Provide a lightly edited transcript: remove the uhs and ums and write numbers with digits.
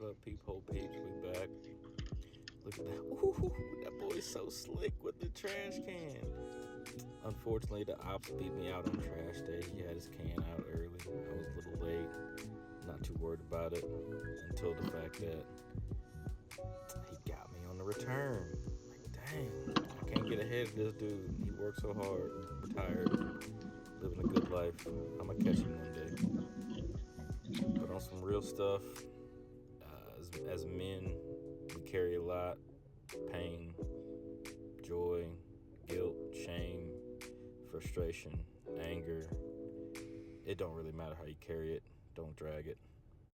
up, Peephole Peeps? We back. Look at that. Ooh, that boy's so slick with the trash can. Unfortunately, the ops beat me out on trash day. He had his can out early. I was a little late. Not too worried about it until the fact that he got me on the return. Like, dang, I can't get ahead of this dude. He worked so hard, retired, living a good life. I'm gonna catch him one day. But on some real stuff, as men, we carry a lot: pain, joy, guilt, shame, frustration, anger. It don't really matter how you carry it. Don't drag it.